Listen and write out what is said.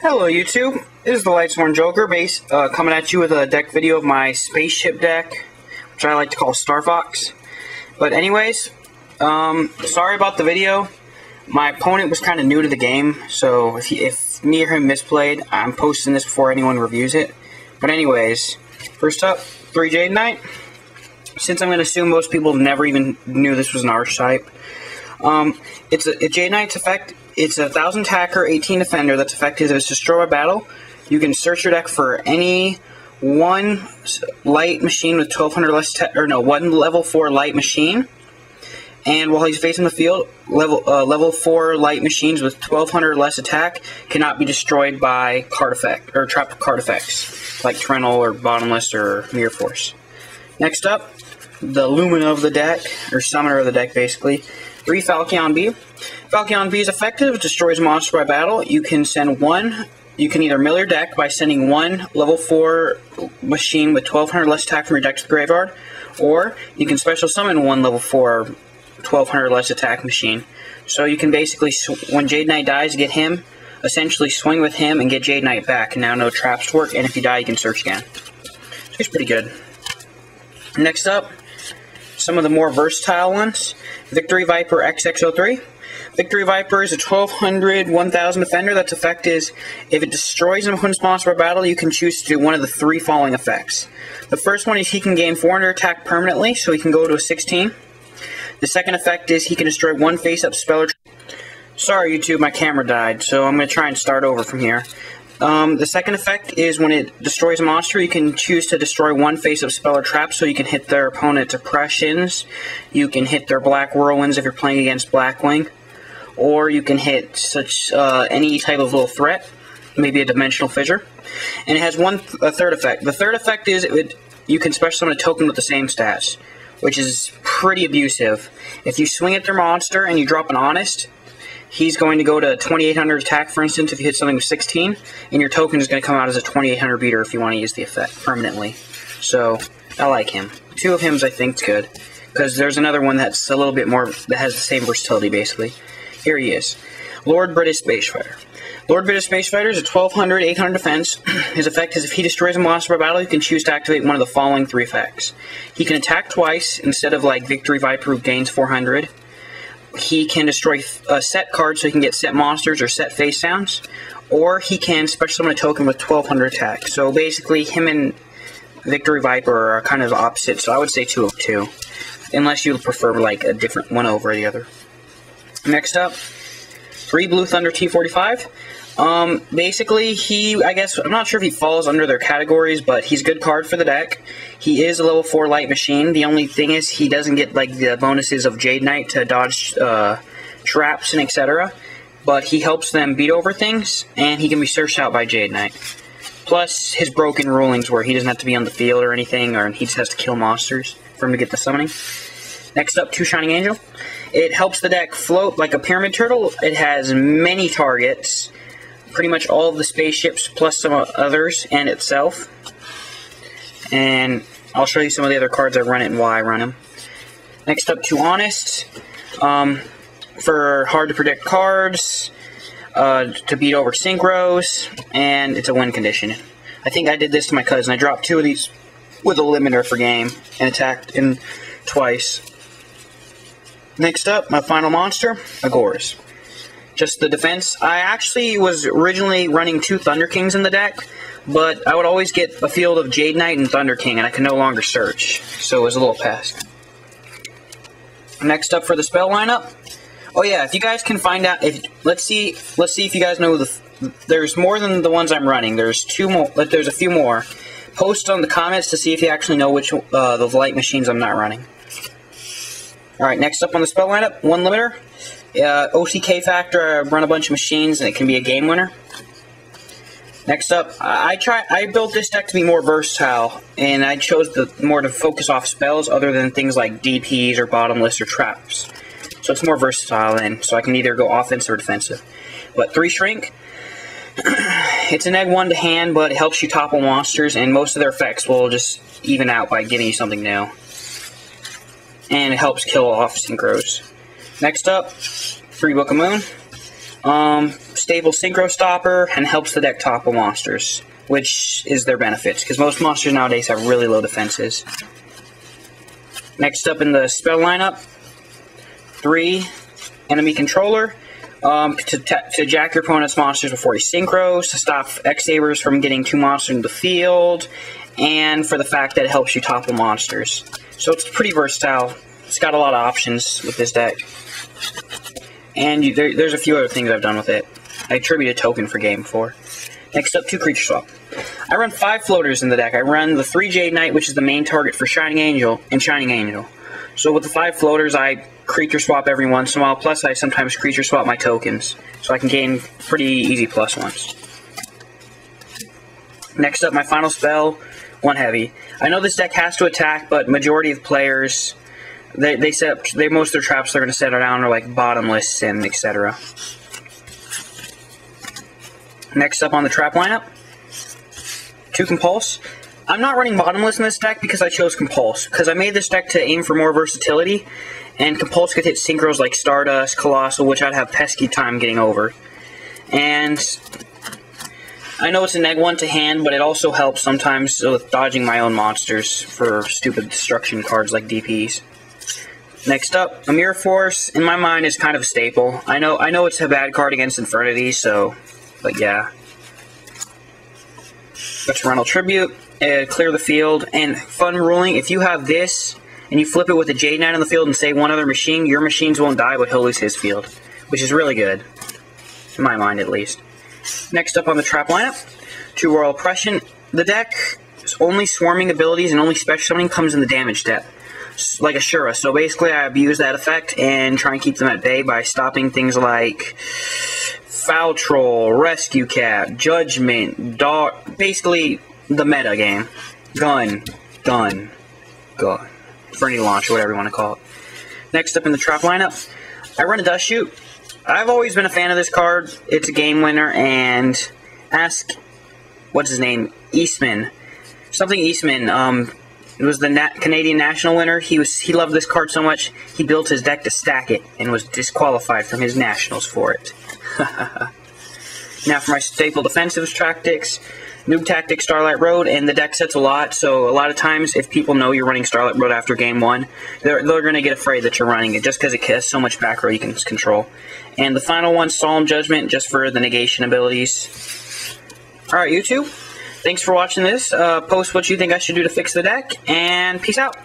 Hello YouTube, this is the Lightsworn Joker coming at you with a deck video of my Spaceship Deck, which I like to call Star Fox. But anyways, sorry about the video. My opponent was kind of new to the game, so if me or him misplayed, I'm posting this before anyone reviews it. But anyways, first up, 3 Jade Knight. Since I'm going to assume most people never even knew this was an archetype, it's a Jade Knight's effect. It's a 1000 attacker, 18 defender. That's effective if it's destroyed by battle. You can search your deck for any one light machine with 1200 less one level 4 light machine. And while he's facing the field, level 4 light machines with 1200 less attack cannot be destroyed by card effect or trapped card effects like Torrential or Bottomless or Mirror Force. Next up, the Lumina of the deck, or Summoner of the deck, basically. 3 Falchion B. Falchion B is effective, destroys a monster by battle. You can send one. You can either mill your deck by sending one level 4 machine with 1200 less attack from your deck to the graveyard, or you can special summon one level 4 1200 less attack machine. So you can basically, when Jade Knight dies, get him, essentially swing with him and get Jade Knight back. And now no traps work, and if you die, you can search again. So he's pretty good. Next up, some of the more versatile ones. Victory Viper XX03. Victory Viper is a 1200, 1000 defender. That's effect is, if it destroys an opponent's monster by battle, you can choose to do one of the 3 following effects. The first one is he can gain 400 attack permanently, so he can go to a 16. The second effect is he can destroy one face-up spell or... Sorry, YouTube, my camera died, so I'm going to try and start over from here. The second effect is when it destroys a monster, you can choose to destroy one face-up spell or trap, so you can hit their opponent's oppressions, you can hit their black whirlwinds if you're playing against Blackwing, or you can hit any type of little threat, maybe a dimensional fissure. And it has a third effect. The third effect is you can special summon a token with the same stats, which is pretty abusive. If you swing at their monster and you drop an Honest, he's going to go to 2800 attack, for instance, if you hit something with 16, and your token is going to come out as a 2800 beater if you want to use the effect permanently. So, I like him. 2 of him's I think's good, because there's another one that's a little bit more, that has the same versatility, basically. Here he is. Lord British Space Fighter. Lord British Space Fighter is a 1200, 800 defense. His effect is if he destroys a monster by battle, you can choose to activate one of the following 3 effects. He can attack twice, instead of like Victory Viper who gains 400. He can destroy set cards, so he can get set monsters or set face sounds. Or he can special summon a token with 1200 attack. So basically, him and Victory Viper are kind of opposite, so I would say 2 of 2. Unless you prefer like a different one over the other. Next up, 3 Blue Thunder T45. Basically, I'm not sure if he falls under their categories, but he's a good card for the deck. He is a level 4 light machine. The only thing is he doesn't get like the bonuses of Jade Knight to dodge traps and etc. But he helps them beat over things, and he can be searched out by Jade Knight. Plus his broken rulings where he doesn't have to be on the field or anything, or he just has to kill monsters for him to get the summoning. Next up, 2 Shining Angel. It helps the deck float like a pyramid turtle. It has many targets, pretty much all of the spaceships plus some others and itself. And I'll show you some of the other cards I run it and why I run them. Next up, 2 Honest. For hard to predict cards, to beat over synchros, and it's a win condition. I think I did this to my cousin. I dropped 2 of these with a limiter for game and attacked him twice. Next up, my final monster, a Gorz. Just the defense. I actually was originally running 2 Thunder Kings in the deck, but I would always get a field of Jade Knight and Thunder King, and I could no longer search, so it was a little pest. Next up for the spell lineup. Oh yeah, if you guys can find out, let's see if you guys know there's more than the ones I'm running. There's 2 more. There's a few more. Post on the comments to see if you actually know which the light machines I'm not running. Alright, next up on the spell lineup, 1 limiter. OCK factor, I run a bunch of machines and it can be a game winner. Next up, I built this deck to be more versatile, and I chose more to focus off spells other than things like DPs or bottomless or traps. So it's more versatile then, so I can either go offensive or defensive. But 3 Shrink, it's an egg 1 to hand, but it helps you topple monsters, and most of their effects will just even out by giving you something new. And it helps kill off synchros. Next up, 3 Book of Moon. stable synchro stopper, and helps the deck topple monsters, which is their benefits, because most monsters nowadays have really low defenses. Next up in the spell lineup, 3 enemy controller, to jack your opponent's monsters before he synchros, to stop X-Sabers from getting 2 monsters in the field, and for the fact that it helps you topple monsters. So it's pretty versatile. It's got a lot of options with this deck. And there's a few other things I've done with it. I attributed a token for game 4. Next up, 2 creature swap. I run 5 floaters in the deck. I run the 3 Jade Knight, which is the main target for Shining Angel, and Shining Angel. So with the 5 floaters, I creature swap every once in a while, plus I sometimes creature swap my tokens, so I can gain pretty easy +1s. Next up, my final spell, 1 heavy. I know this deck has to attack, but majority of players, most of their traps they're going to set around are like bottomless and etc. Next up on the trap lineup, 2 Compulse. I'm not running bottomless in this deck because I chose Compulse, because I made this deck to aim for more versatility, and Compulse could hit synchros like Stardust, Colossal, which I'd have pesky time getting over. And I know it's a neg1 to hand, but it also helps sometimes with dodging my own monsters for stupid destruction cards like DPs. Next up, a Mirror Force, in my mind, is kind of a staple. I know it's a bad card against Infernity, but yeah. Torrential Tribute, clear the field, and fun ruling, if you have this, and you flip it with a Jade Knight on the field and save one other machine, your machines won't die, but he'll lose his field, which is really good, in my mind at least. Next up on the trap lineup, 2 Royal Oppression. The deck's only swarming abilities and only special summoning comes in the damage step, like Ashura. So basically I abuse that effect and try and keep them at bay by stopping things like Foul Troll, Rescue Cat, Judgment, Dog, basically the meta game. Gun. Infernity Launch, or whatever you want to call it. Next up in the trap lineup, I run a Dustshoot. I've always been a fan of this card. It's a game winner, and ask, what's his name, Eastman. Something Eastman, it was the Canadian national winner. He loved this card so much, he built his deck to stack it, and was disqualified from his nationals for it. Now for my staple defensive tactics, Noob Tactic, Starlight Road, and the deck sets a lot, so a lot of times if people know you're running Starlight Road after game 1, they're going to get afraid that you're running it, just because it has so much back row you can control. And the final one, Solemn Judgment, just for the negation abilities. Alright, YouTube, thanks for watching this. Post what you think I should do to fix the deck, and peace out.